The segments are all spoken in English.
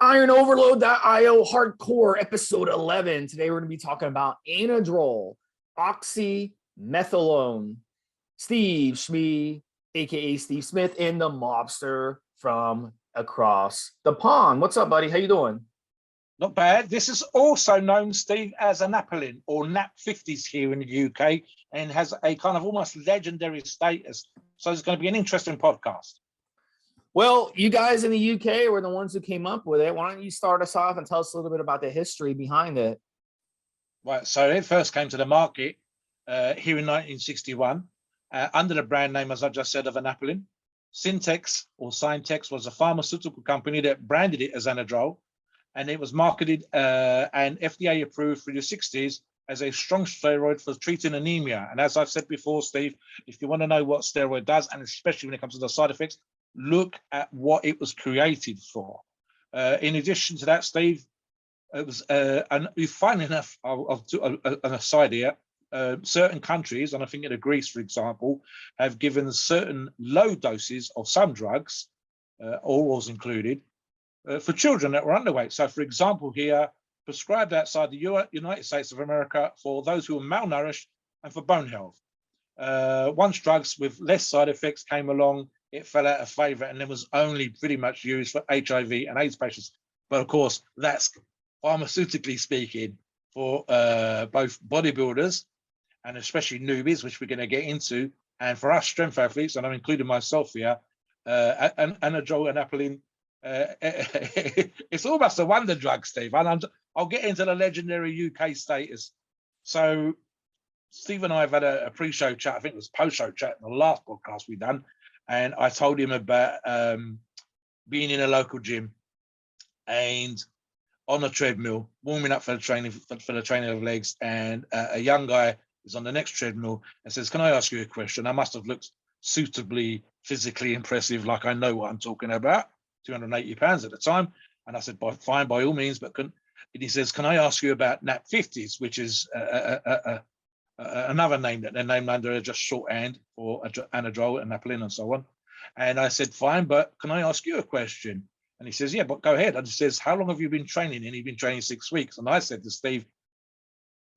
IronOverLoad.io Hardcore Episode 11. Today we're going to be talking about Anadrol, Oxymetholone, Stevesmi, aka Steve Smith, and the Mobster from across the pond. What's up, buddy? How you doing? Not bad. This is also known, Steve, as Anapolline or NAP 50s here in the UK and has a kind of almost legendary status. So it's going to be an interesting podcast. Well, you guys in the UK were the ones who came up with it. Why don't you start us off and tell us a little bit about the history behind it? Right. So it first came to the market here in 1961 under the brand name, as I just said, of Anapolline. Syntex was a pharmaceutical company that branded it as Anadrol. And it was marketed and FDA approved through the 60s as a strong steroid for treating anemia. And as I've said before, Steve, if you want to know what steroid does, and especially when it comes to the side effects, look at what it was created for. In addition to that, Steve, it was, and funny enough, an aside here, certain countries, and I think in Greece, for example, have given certain low doses of some drugs, orals included, for children that were underweight. So, for example, here, prescribed outside the United States of America for those who are malnourished and for bone health. Once drugs with less side effects came along, it fell out of favor and then was only pretty much used for HIV and AIDS patients. But of course, that's pharmaceutically speaking for both bodybuilders and especially newbies, which we're going to get into, and for us strength athletes, and I'm including myself here, Anadrol and Anapolline. It's almost a wonder drug, Steve, and I'll get into the legendary UK status. So Steve and I have had a pre-show chat, I think it was post-show chat in the last podcast we done, and I told him about being in a local gym and on a treadmill, warming up for the training of legs, and a young guy is on the next treadmill and says, "Can I ask you a question?" I must have looked suitably physically impressive, like I know what I'm talking about. 280 pounds at the time, and I said, "Fine, by all means." But and he says, "Can I ask you about NAP 50s, which is another name that they're named under, just shorthand for Anadrol and Anapolline and so on?" And I said, "Fine, but can I ask you a question?" And he says, "Yeah, but go ahead." And he says, "How long have you been training?" And he's been training 6 weeks. And I said to Steve,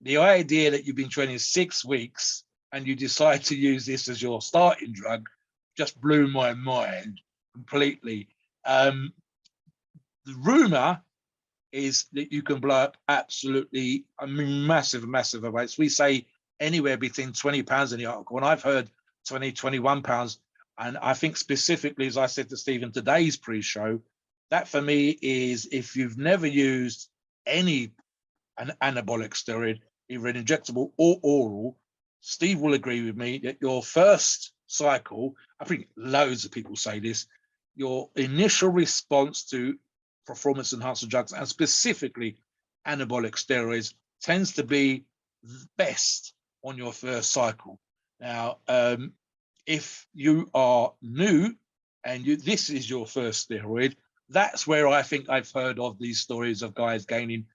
the idea that you've been training 6 weeks and you decide to use this as your starting drug just blew my mind completely. The rumor is that you can blow up absolutely, massive amounts. We say anywhere between 20 pounds in the article, and I've heard 20, 21 pounds. And I think specifically, as I said to Steve in today's pre-show, that for me is if you've never used an anabolic steroid, either an injectable or oral, Steve will agree with me that your first cycle, I think loads of people say this, your initial response to performance enhancing drugs and specifically anabolic steroids tends to be best on your first cycle. Now, if you are new and this is your first steroid, that's where I think I've heard of these stories of guys gaining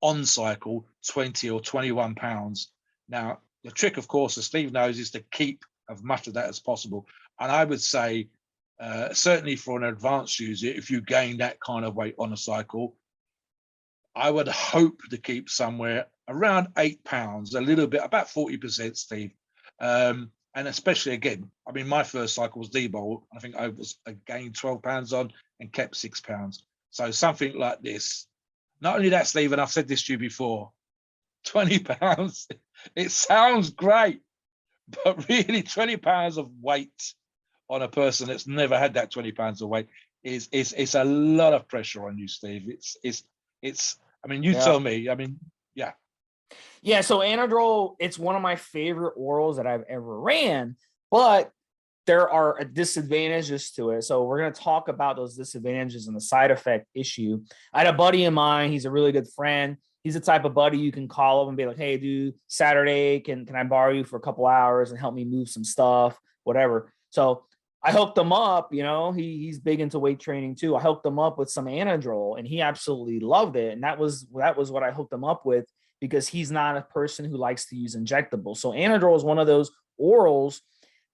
on cycle 20 or 21 pounds. Now, the trick, of course, as Steve knows, is to keep as much of that as possible. And I would say, certainly for an advanced user, if you gain that kind of weight on a cycle, I would hope to keep somewhere around 8 pounds, a little bit, about 40%, Steve. And especially, again, I mean, my first cycle was D-Bowl. I think I gained 12 pounds on and kept 6 pounds. So something like this. Not only that, Steve, and I've said this to you before, 20 pounds, it sounds great, but really 20 pounds of weight on a person that's never had that 20 pounds of weight is a lot of pressure on you, Steve. It's I mean, you tell me. I mean, yeah. Yeah, so Anadrol, it's one of my favorite orals that I've ever ran, but there are disadvantages to it. So we're going to talk about those disadvantages and the side effect issue. I had a buddy of mine. He's a really good friend. He's the type of buddy you can call up and be like, "Hey, dude, Saturday, can I borrow you for a couple hours and help me move some stuff, whatever." So I hooked him up. You know, he's big into weight training too. I hooked him up with some Anadrol, and he absolutely loved it. And that was what I hooked him up with, because he's not a person who likes to use injectables. So Anadrol is one of those orals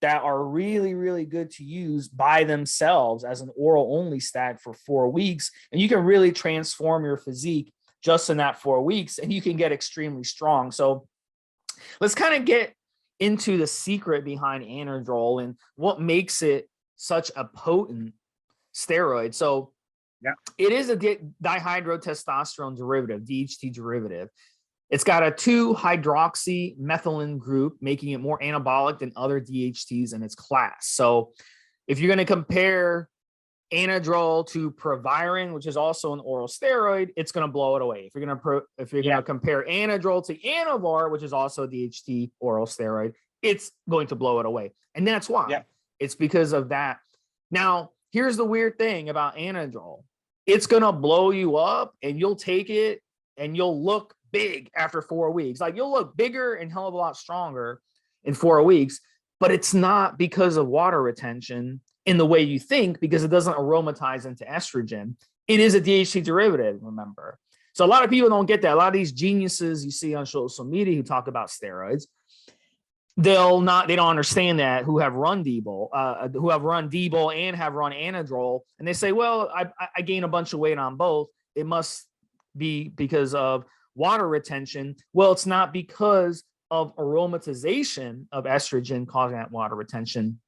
that are really, really good to use by themselves as an oral only stack for 4 weeks. And you can really transform your physique just in that 4 weeks, and you can get extremely strong. So let's kind of get into the secret behind Anadrol and what makes it such a potent steroid. So yeah, it is a dihydrotestosterone derivative, DHT derivative. It's got a 2-hydroxymethylen group, making it more anabolic than other DHTs in its class. So if you're going to compare Anadrol to Proviron, which is also an oral steroid, it's going to blow it away. If you're going to compare Anadrol to Anavar, which is also a DHT oral steroid, it's going to blow it away. And that's why. yeah. It's because of that. Now, here's the weird thing about Anadrol. It's going to blow you up, and you'll take it and you'll look big after 4 weeks. Like, you'll look bigger and hell of a lot stronger in 4 weeks, but it's not because of water retention in the way you think, because it doesn't aromatize into estrogen. It is a DHT derivative, remember. So a lot of people don't get that. A lot of these geniuses you see on social media who talk about steroids, they don't understand that, who have run Debo and have run Anadrol, and they say, well, I gain a bunch of weight on both. It must be because of water retention. Well, it's not because of aromatization of estrogen causing that water retention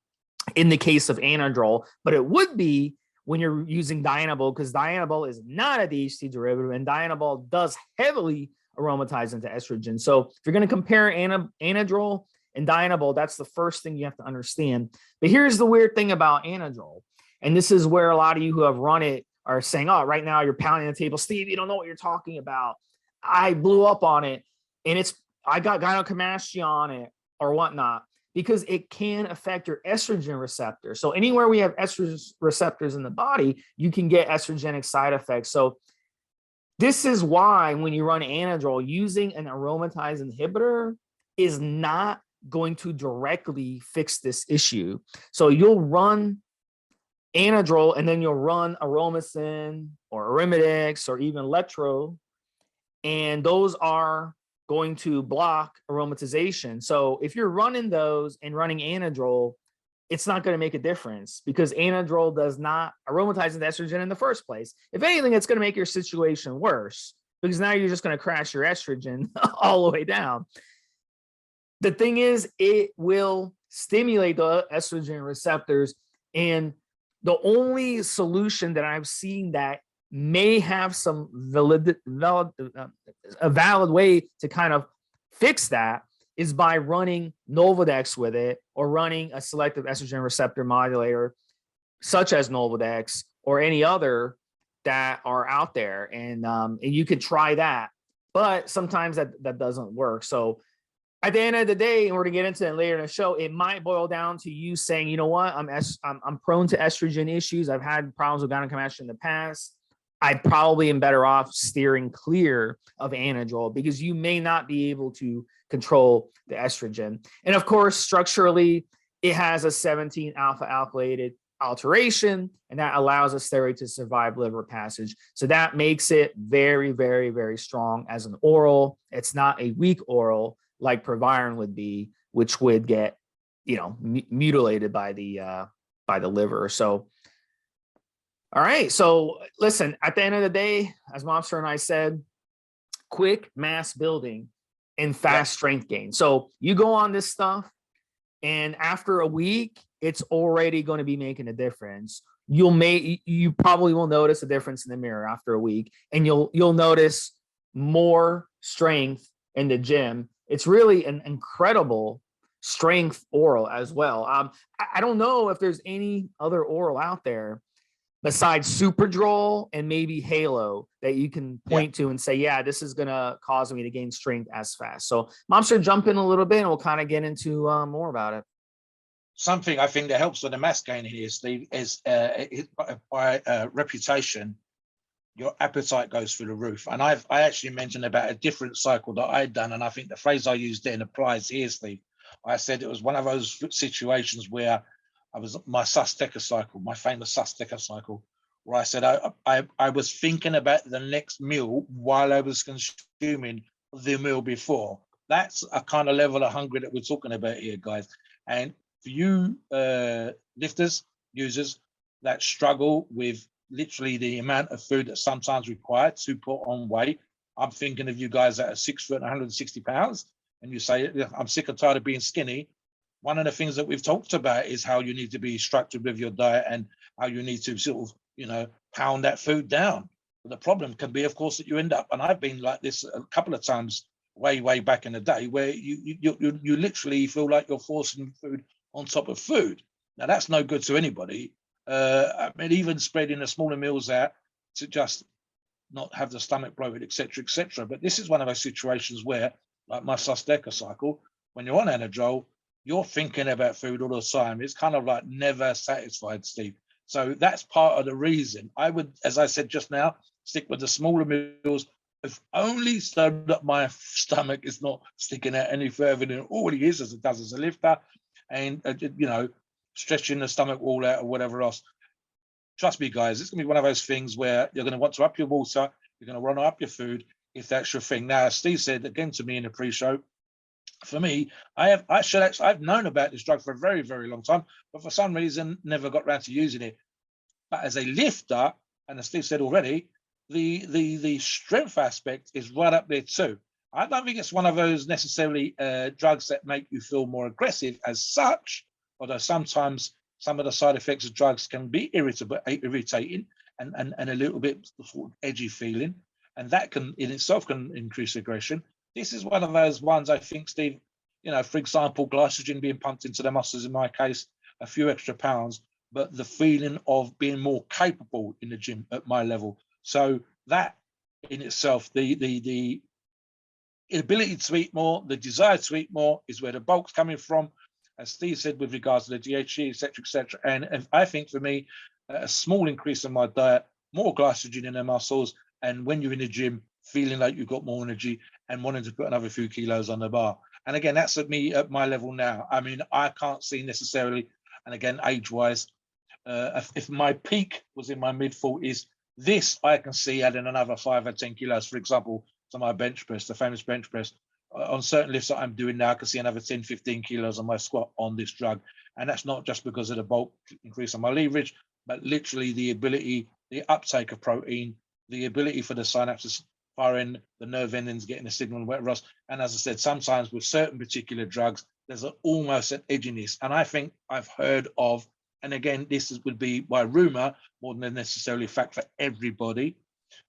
in the case of Anadrol, but it would be when you're using Dianabol, because Dianabol is not a DHT derivative, and Dianabol does heavily aromatize into estrogen. So if you're going to compare Anadrol and Dianabol, that's the first thing you have to understand. But here's the weird thing about Anadrol, and this is where a lot of you who have run it are saying, oh, right now you're pounding the table, Steve, you don't know what you're talking about. I blew up on it, and I got gynecomastia on it or whatnot, because it can affect your estrogen receptor. So anywhere we have estrogen receptors in the body, you can get estrogenic side effects. So this is why when you run Anadrol, using an aromatase inhibitor is not going to directly fix this issue. So you'll run Anadrol, and then you'll run Aromacin or Arimidex or even Letro, and those are going to block aromatization. So if you're running those and running Anadrol, it's not going to make a difference, because Anadrol does not aromatize into estrogen in the first place. If anything, it's going to make your situation worse, because now you're just going to crash your estrogen all the way down. The thing is, it will stimulate the estrogen receptors, and the only solution that I've seen that may have some a valid way to kind of fix that is by running Nolvadex with it, or running a selective estrogen receptor modulator such as Nolvadex or any other that are out there. And you could try that, but sometimes that doesn't work. So at the end of the day, and we're going to get into it later in the show, it might boil down to you saying, you know what, I'm prone to estrogen issues. I've had problems with gynecomastia in the past. I probably am better off steering clear of Anadrol, because you may not be able to control the estrogen. And of course, structurally, it has a 17 alpha alkylated alteration, and that allows a steroid to survive liver passage. So that makes it very, very, very strong as an oral. It's not a weak oral like Proviron would be, which would get, mutilated by the liver. So, all right. So listen, at the end of the day, as Mobster and I said, quick mass building and fast strength gain. So you go on this stuff, and after a week, it's already going to be making a difference. You probably will notice a difference in the mirror after a week, and you'll notice more strength in the gym. It's really an incredible strength oral as well. I don't know if there's any other oral out there besides Superdrol and maybe Halo that you can point to and say, yeah, this is going to cause me to gain strength as fast. So Mobster, jump in a little bit and we'll kind of get into more about it. Something I think that helps with the mass gain here, Steve, is by reputation, your appetite goes through the roof. And I actually mentioned about a different cycle that I'd done, and I think the phrase I used then applies here, Steve. I said it was one of those situations where I was my Sustecker cycle, my famous Sustecker cycle, where I said I was thinking about the next meal while I was consuming the meal before. That's a kind of level of hunger that we're talking about here, guys. And for you lifters, users that struggle with literally the amount of food that sometimes required to put on weight. I'm thinking of you guys that are 6 foot and 160 pounds, and you say, I'm sick and tired of being skinny. One of the things that we've talked about is how you need to be structured with your diet and how you need to sort of, you know, pound that food down. But the problem can be, of course, that you end up, and I've been like this a couple of times way back in the day, where you literally feel like you're forcing food on top of food. Now, that's no good to anybody. I mean, even spreading the smaller meals out to just not have the stomach bloated, etc., etc. But this is one of those situations where, like my Susteca cycle, when you're on Anadrol, you're thinking about food all the time. It's kind of like never satisfied, Steve. So that's part of the reason. I would, as I said just now, stick with the smaller meals, if only so that my stomach is not sticking out any further than it already is, as it does as a lifter, and you know, stretching the stomach wall out or whatever else. Trust me, guys, it's gonna be one of those things where you're gonna want to up your water, you're gonna want to up your food if that's your thing. Now, as Steve said again to me in the pre-show, for me, I've known about this drug for a very long time, but for some reason never got around to using it. But as a lifter, and as Steve said already, the strength aspect is right up there too. I don't think it's one of those necessarily drugs that make you feel more aggressive as such, although sometimes some of the side effects of drugs can be irritating and a little bit edgy feeling, and that can in itself can increase aggression. This is one of those ones, I think, Steve, you know, for example, glycogen being pumped into the muscles, in my case, a few extra pounds, but the feeling of being more capable in the gym at my level. So that in itself, the ability to eat more, the desire to eat more is where the bulk's coming from, as Steve said, with regards to the DHE, etc., etc. And I think for me, a small increase in my diet, more glycogen in the muscles, and when you're in the gym, feeling like you've got more energy and wanting to put another few kilos on the bar. And again, that's at me at my level now. I mean, I can't see necessarily, and again, age-wise, if my peak was in my mid-40s, this I can see adding another 5 or 10 kilos, for example, to my bench press, the famous bench press. On certain lifts that I'm doing now, I can see another 10, 15 kilos on my squat on this drug. And that's not just because of the bulk increase on my leverage, but literally the ability, the uptake of protein, the ability for the synapses firing, the nerve endings getting a signal and whatever else. And as I said, sometimes with certain particular drugs, there's almost an edginess. And I think I've heard of, and again, would be by rumor more than necessarily fact for everybody,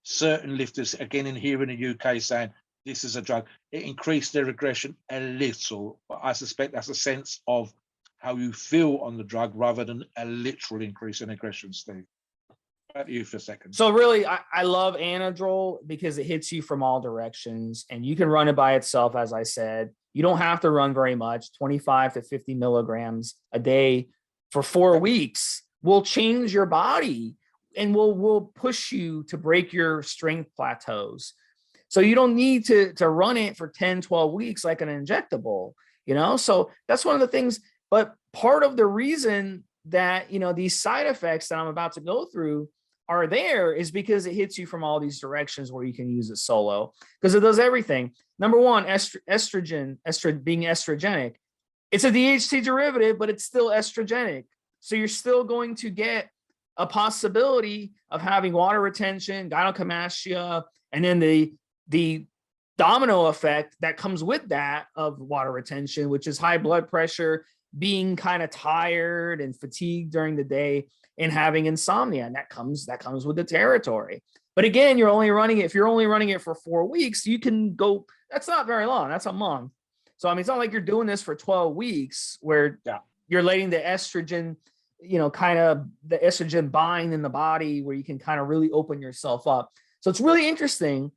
certain lifters, again, in here in the UK saying, this is a drug, it increased their aggression a little, but I suspect that's a sense of how you feel on the drug rather than a literal increase in aggression, Steve. Back to you for a second. So really, I love Anadrol because it hits you from all directions, and you can run it by itself, as I said. You don't have to run very much, 25 to 50 milligrams a day for 4 weeks will change your body and will push you to break your strength plateaus. So you don't need to run it for 10, 12 weeks like an injectable, you know? So that's one of the things. But part of the reason that, you know, these side effects that I'm about to go through are there is because it hits you from all these directions where you can use it solo, because it does everything. Number one, estrogen being estrogenic. It's a DHT derivative, but it's still estrogenic. So you're still going to get a possibility of having water retention, gynecomastia, and then the domino effect that comes with that of water retention, which is high blood pressure, being kind of tired and fatigued during the day, and having insomnia. And that comes with the territory. But again, you're only running it, if you're only running it for 4 weeks, you can go, that's not very long, that's a month. So I mean, it's not like you're doing this for 12 weeks where you're letting the estrogen, you know, kind of the estrogen bind in the body where you can kind of really open yourself up. So it's really interesting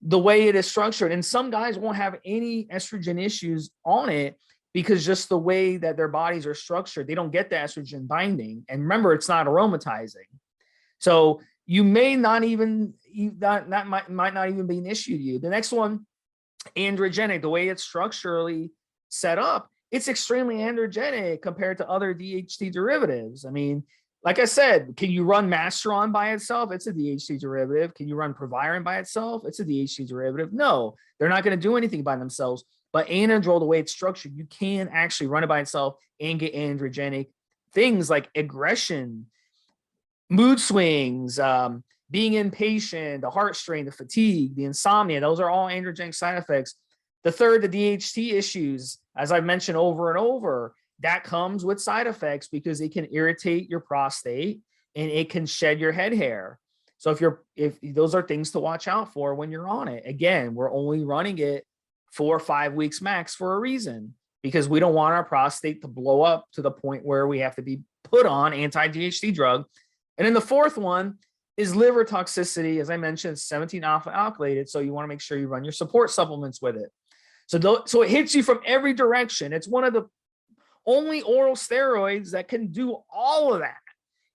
the way it is structured. And some guys won't have any estrogen issues on it because just the way that their bodies are structured, they don't get the estrogen binding. And remember, it's not aromatizing. So you may not even, that might not even be an issue to you. The next one, androgenic, the way it's structurally set up, it's extremely androgenic compared to other DHT derivatives. I mean, like I said, can you run Masteron by itself? It's a DHT derivative. Can you run Proviron by itself? It's a DHT derivative. No, they're not going to do anything by themselves. But Anadrol, the way it's structured, you can actually run it by itself and get androgenic things like aggression, mood swings, being impatient, the heart strain, the fatigue, the insomnia. Those are all androgenic side effects. The third, the DHT issues, as I've mentioned over and over, that comes with side effects because it can irritate your prostate and it can shed your head hair. So if those are things to watch out for when you're on it. Again, we're only running it 4 or 5 weeks max for a reason, because we don't want our prostate to blow up to the point where we have to be put on anti-DHT drug. And then the fourth one is liver toxicity. As I mentioned, 17 alpha alkylated. So you want to make sure you run your support supplements with it. So it hits you from every direction. It's one of the only oral steroids that can do all of that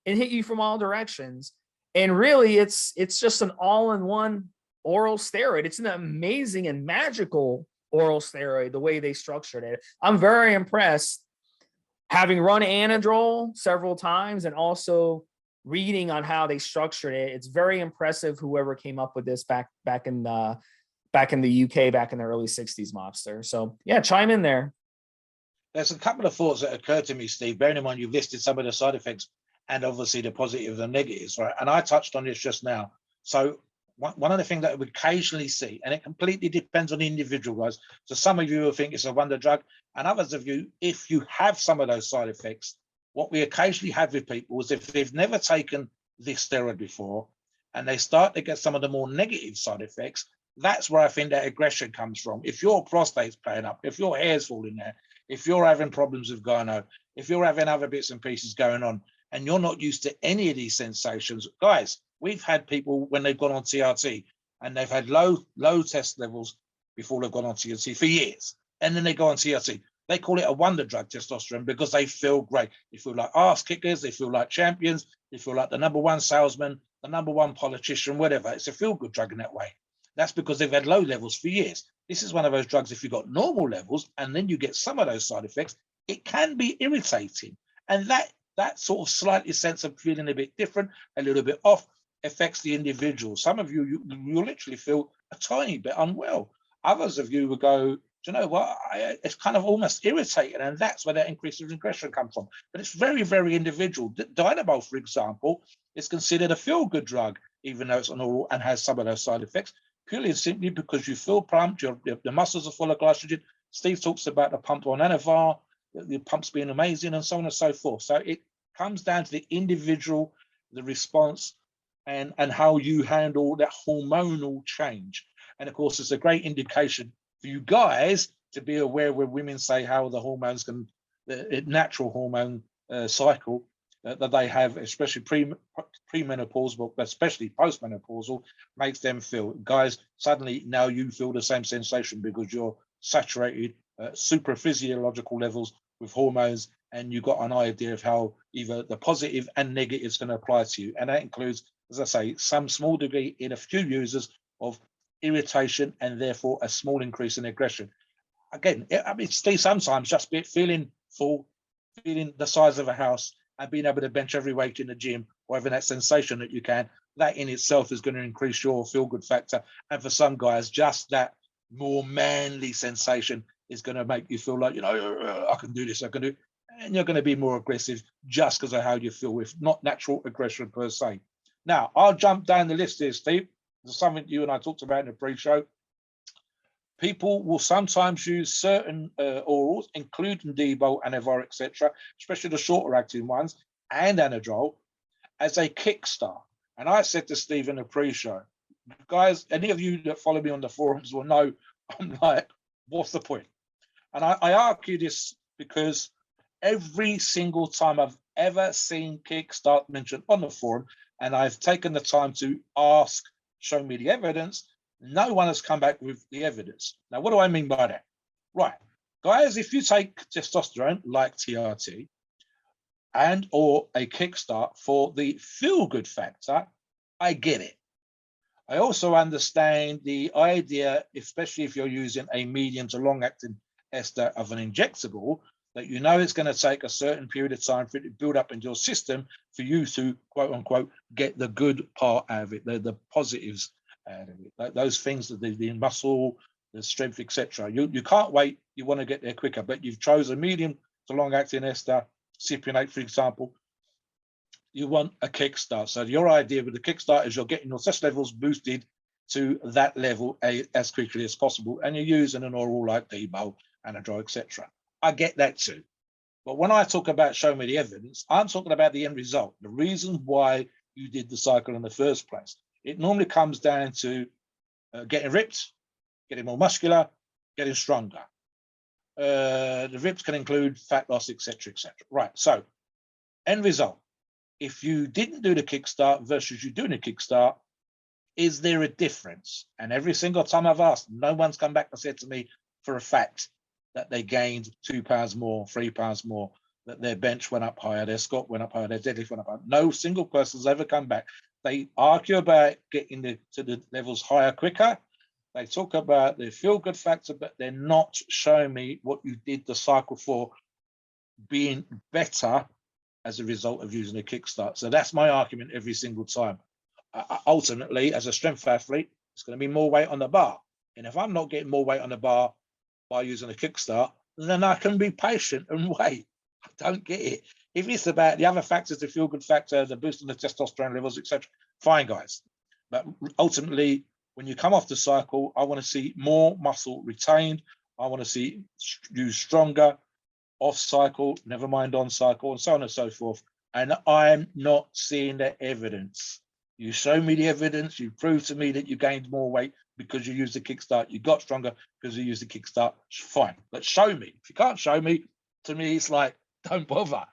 and hit you from all directions. And really, it's just an all-in-one oral steroid. It's an amazing and magical oral steroid, the way they structured it. I'm very impressed, having run Anadrol several times and also reading on how they structured it. It's very impressive, whoever came up with this back in the UK, back in the early 60s, Mobster. So yeah, chime in there. There's a couple of thoughts that occurred to me, Steve. Bearing in mind you've listed some of the side effects and obviously the positives and negatives, right? And I touched on this just now. So one of the things that we occasionally see, and it completely depends on the individual, guys. So some of you will think it's a wonder drug, and others of you, if you have some of those side effects, what we occasionally have with people is if they've never taken this steroid before and they start to get some of the more negative side effects, that's where I think that aggression comes from. If your prostate's playing up, if your hair's falling there, if you're having problems with gyno, if you're having other bits and pieces going on, and you're not used to any of these sensations, guys, we've had people when they've gone on TRT and they've had low test levels before they've gone on TRT for years, and then they go on TRT. They call it a wonder drug, testosterone, because they feel great. They feel like ass kickers. They feel like champions. They feel like the #1 salesman, the #1 politician, whatever. It's a feel-good drug in that way. That's because they've had low levels for years. This is one of those drugs, if you've got normal levels and then you get some of those side effects, it can be irritating. And that sort of slightly sense of feeling a bit different, a little bit off, affects the individual. Some of you literally feel a tiny bit unwell. Others of you will go, do you know what? It's kind of almost irritating, and that's where that increase of aggression comes from. But it's very, very individual. Dynamo, for example, is considered a feel-good drug, even though it's an oral and has some of those side effects, purely and simply because you feel pumped, the muscles are full of glycogen. Steve talks about the pump on Anadrol, the pumps being amazing, and so on and so forth. So it comes down to the individual, the response, and how you handle that hormonal change. And of course, it's a great indication for you guys to be aware when women say how the hormones can, the natural hormone cycle that they have, especially premenopausal, but especially postmenopausal, makes them feel. Guys, suddenly now you feel the same sensation because you're saturated super physiological levels with hormones, and you've got an idea of how either the positive and negative is going to apply to you. And that includes, as I say, some small degree in a few users of irritation and therefore a small increase in aggression. Again, I mean, Steve, sometimes just feeling full, feeling the size of a house, and being able to bench every weight in the gym, or having that sensation that you can, that in itself is going to increase your feel-good factor. And for some guys, just that more manly sensation is going to make you feel like, you know, I can do this, I can do it. And you're going to be more aggressive just because of how you feel, with not natural aggression per se. Now, I'll jump down the list here, Steve. There's something you and I talked about in the pre-show. People will sometimes use certain orals, including Debo, Anadrol, etc., especially the shorter acting ones, and Anadrol, as a kickstart. And I said to Steve in the pre-show, guys, any of you that follow me on the forums will know I'm like, what's the point? And I argue this because every single time I've ever seen kickstart mentioned on the forum, and I've taken the time to ask, show me the evidence, no one has come back with the evidence. Now, what do I mean by that? Right, guys, if you take testosterone like TRT and or a kickstart for the feel-good factor, I get it. I also understand the idea, especially if you're using a medium to long-acting ester of an injectable, that you know it's going to take a certain period of time for it to build up into your system for you to, quote unquote, get the good part out of it, the positives out of it. Those things, that the muscle the strength, etc. You can't wait. You want to get there quicker, but you've chosen medium to long-acting ester, cypionate, for example. You want a kickstart. So your idea with the kickstart is you're getting your test levels boosted to that level as quickly as possible, and you're using an oral like Debo, Anadrol, etc. I get that too. But when I talk about show me the evidence, I'm talking about the end result, the reason why you did the cycle in the first place. It normally comes down to getting ripped, getting more muscular, getting stronger. The rips can include fat loss, etc., etc. Right. So, end result. If you didn't do the kickstart versus you doing a kickstart, is there a difference? And every single time I've asked, no one's come back and said to me for a fact that they gained 2 pounds more, 3 pounds more, that their bench went up higher, their squat went up higher, their deadlift went up higher. No single person's ever come back. They argue about getting to the levels higher quicker. They talk about the feel-good factor, but they're not showing me what you did the cycle for being better as a result of using a kickstart. So that's my argument every single time. Ultimately, as a strength athlete, it's going to be more weight on the bar. And if I'm not getting more weight on the bar by using a kickstart, then I can be patient and wait. I don't get it. If it's about the other factors, the feel-good factor, the boosting the testosterone levels, etc., fine, guys. But ultimately, when you come off the cycle, I want to see more muscle retained. I want to see you stronger off cycle, never mind on cycle, and so on and so forth. And I'm not seeing the evidence. You show me the evidence, you prove to me that you gained more weight because you used the kickstart, you got stronger because you used the kickstart, fine. But show me. If you can't show me, to me, it's like, don't bother.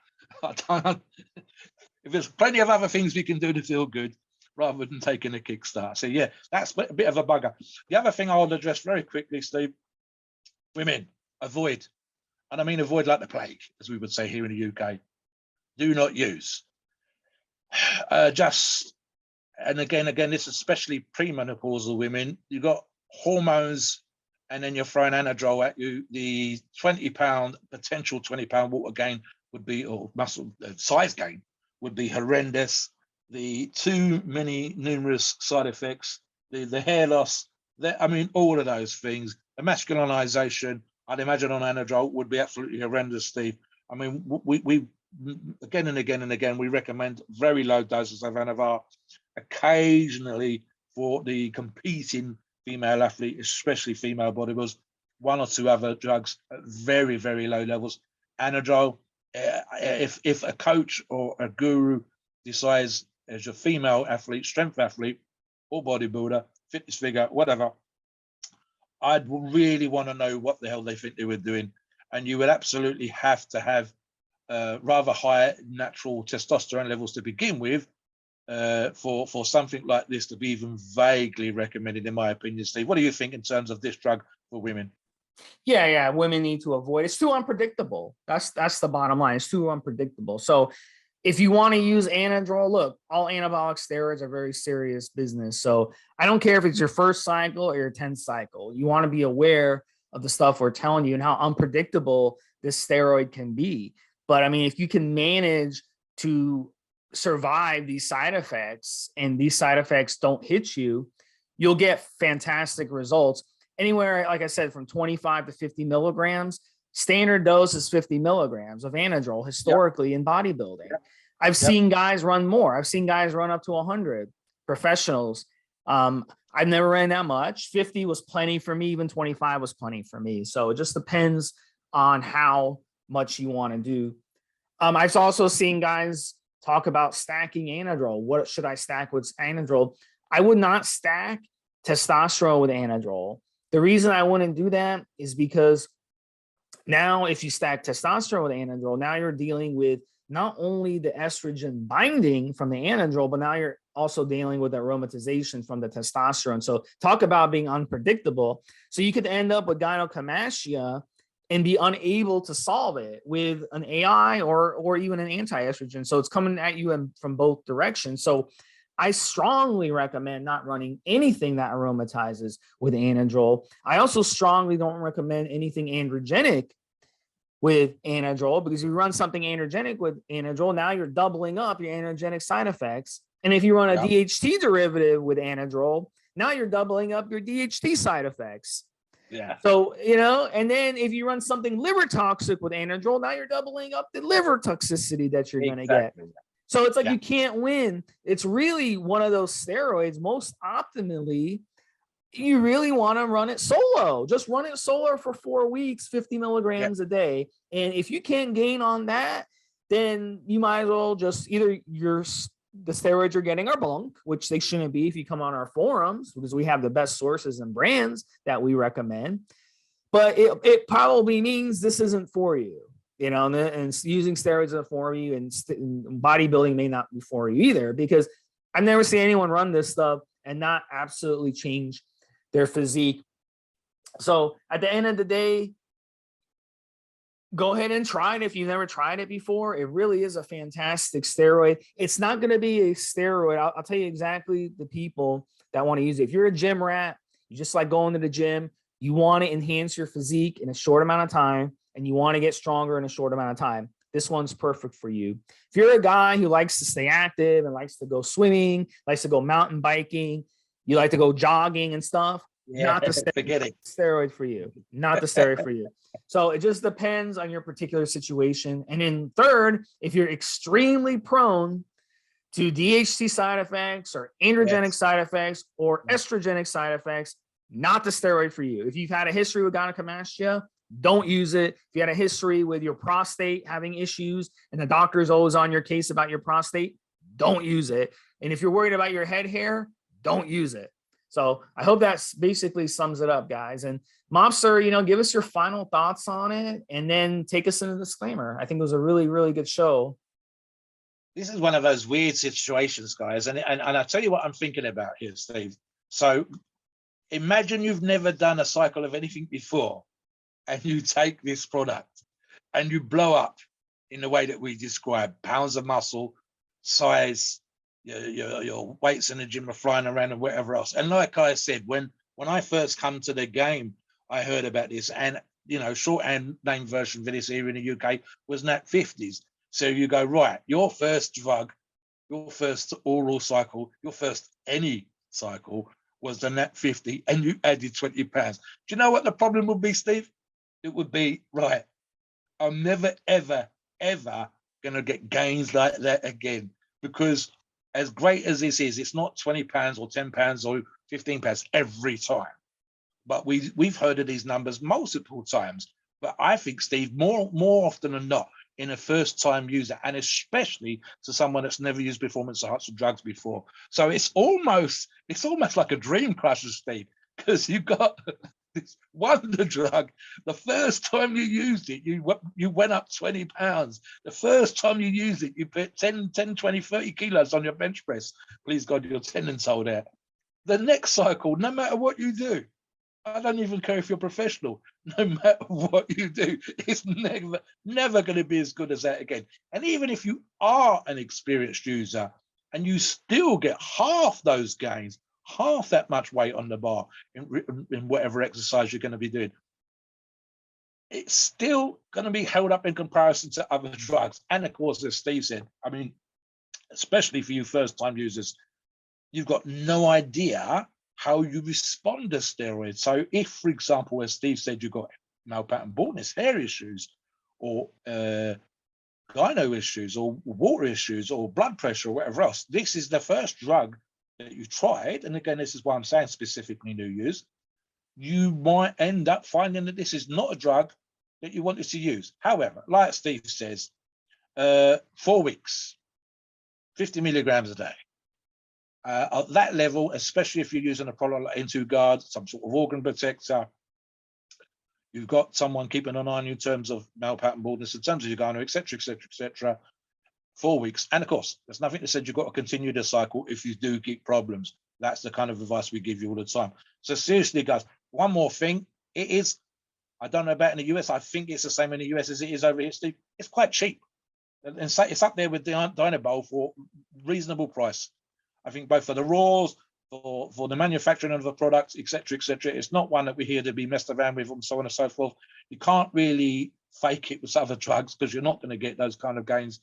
If there's plenty of other things we can do to feel good rather than taking a kickstart. So yeah, that's a bit of a bugger. The other thing I'll address very quickly, Steve, women, avoid. And I mean avoid like the plague, as we would say here in the UK. Do not use. And again, this is especially premenopausal women. You've got hormones, and then you're throwing Anadrol at you. The 20-pound, potential 20-pound water gain would be, or muscle size gain would be horrendous. The too many numerous side effects, the hair loss, I mean, all of those things. The masculinization, I'd imagine on Anadrol would be absolutely horrendous, Steve. I mean, we again and again and again, we recommend very low doses of Anavar, occasionally for the competing female athlete, especially female bodybuilders, 1 or 2 other drugs at very, very low levels. Anadrol, if a coach or a guru decides as a female athlete, strength athlete, or bodybuilder, fitness figure, whatever, I'd really want to know what the hell they think they were doing. And you would absolutely have to have rather high natural testosterone levels to begin with for something like this to be even vaguely recommended, in my opinion. Steve, what do you think in terms of this drug for women? Yeah, women need to avoid. It's too unpredictable. That's the bottom line. It's too unpredictable. So if you want to use Anadrol, look, all anabolic steroids are very serious business. So I don't care if it's your first cycle or your 10th cycle. You want to be aware of the stuff we're telling you and how unpredictable this steroid can be. But I mean, if you can manage to survive these side effects and these side effects don't hit you, you'll get fantastic results. Anywhere, like I said, from 25 to 50 milligrams. Standard dose is 50 milligrams of Anadrol historically in bodybuilding. I've seen guys run more. I've seen guys run up to 100 professionals. I've never ran that much. 50 was plenty for me. Even 25 was plenty for me. So it just depends on how much you want to do. I've also seen guys talk about stacking Anadrol. What should I stack with Anadrol? I would not stack testosterone with Anadrol. The reason I wouldn't do that is because now if you stack testosterone with Anadrol, now you're dealing with not only the estrogen binding from the Anadrol, but now you're also dealing with aromatization from the testosterone. So talk about being unpredictable. So you could end up with gynecomastia and be unable to solve it with an AI or even an anti-estrogen. So it's coming at you from both directions. So I strongly recommend not running anything that aromatizes with Anadrol. I also strongly don't recommend anything androgenic with Anadrol, because if you run something androgenic with Anadrol, now you're doubling up your androgenic side effects. And if you run a DHT derivative with Anadrol, now you're doubling up your DHT side effects. Yeah. So, you know, and then if you run something liver toxic with Anadrol, now you're doubling up the liver toxicity that you're going to get. Exactly. So it's like Yeah. you can't win. It's really one of those steroids. Most optimally, you really want to run it solo. Just run it solo for 4 weeks, 50 milligrams a day. And if you can't gain on that, then you might as well just either the steroids you're getting are bunk, which they shouldn't be if you come on our forums, because we have the best sources and brands that we recommend. But it probably means this isn't for you, you know, and using steroids isn't for you, and bodybuilding may not be for you either, because I've never seen anyone run this stuff and not absolutely change their physique. So at the end of the day, go ahead and try it if you've never tried it before. It really is a fantastic steroid. It's not going to be a steroid. I'll tell you exactly the people that want to use it. If you're a gym rat, you just like going to the gym, you want to enhance your physique in a short amount of time, and you want to get stronger in a short amount of time, this one's perfect for you. If you're a guy who likes to stay active and likes to go swimming, likes to go mountain biking, you like to go jogging and stuff, not the steroid for you. Not the steroid for you. So it just depends on your particular situation. And then third, if you're extremely prone to DHT side effects or androgenic side effects or estrogenic side effects, not the steroid for you. If you've had a history with gynecomastia, don't use it. If you had a history with your prostate having issues and the doctor is always on your case about your prostate, don't use it. And if you're worried about your head hair, don't use it. So I hope that basically sums it up, guys. And Mobster, you know, give us your final thoughts on it and then take us into the disclaimer. I think it was a really, really good show. This is one of those weird situations, guys. And I'll tell you what I'm thinking about here, Steve. So imagine you've never done a cycle of anything before, and you take this product and you blow up in the way that we described: pounds of muscle, size, your weights in the gym are flying around and whatever else. And like I said, when I first come to the game, I heard about this, and you know, shorthand name version for this here in the UK was NAT50s. So you go, right, your first drug, your first oral cycle, your first any cycle was the NAT50, and you added 20 pounds. Do you know what the problem would be, Steve? It would be, right, I'm never, ever, ever going to get gains like that again, because as great as this is, it's not 20 pounds or 10 pounds or 15 pounds every time. But we've heard of these numbers multiple times. But I think, Steve, more often than not, in a first-time user, and especially to someone that's never used performance-enhancing drugs before. So it's almost like a dream crusher, Steve, because you've got this wonder drug. The first time you used it, you went up 20 pounds. The first time you used it, you put 10, 20, 30 kilos on your bench press. Please God, your tendons hold out. The next cycle, no matter what you do, I don't even care if you're professional, no matter what you do, it's never going to be as good as that again. And even if you are an experienced user and you still get half those gains, half that much weight on the bar in whatever exercise you're going to be doing, it's still going to be held up in comparison to other drugs. And of course, as Steve said, I mean, especially for you first-time users, you've got no idea how you respond to steroids. So if, for example, as Steve said, you've got male pattern baldness, hair issues, or gyno issues, or water issues, or blood pressure, or whatever else, this is the first drug that you tried. And again, this is why I'm saying specifically new use. You might end up finding that this is not a drug that you wanted to use. However, like Steve says, 4 weeks, 50 milligrams a day. At that level, especially if you're using a product like N2 Guard, some sort of organ protector, you've got someone keeping an eye on you in terms of male pattern baldness, in terms of your gyno, etc., etc., etc. 4 weeks. And of course, there's nothing that said you've got to continue the cycle if you do get problems. That's the kind of advice we give you all the time. So seriously, guys, one more thing. It is, I don't know about in the US, I think it's the same in the US as it is over here, Steve. It's quite cheap. And it's up there with the Dynabol for reasonable price. I think both for the raws, for the manufacturing of the products, etc., etc. It's not one that we're here to be messed around with and so on and so forth. You can't really fake it with other drugs because you're not going to get those kind of gains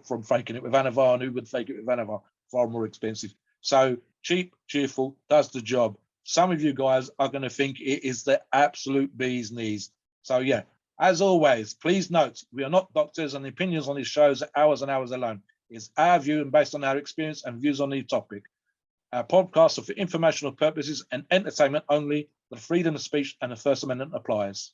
from faking it with Anavar, and who would fake it with Anavar? Far more expensive. So cheap, cheerful, does the job. some of you guys are going to think it is the absolute bee's knees. So yeah, as always, please note, we are not doctors, and the opinions on these shows are ours and ours alone. It's our view and based on our experience and views on the topic. Our podcasts are for informational purposes and entertainment only. The freedom of speech and the First Amendment applies.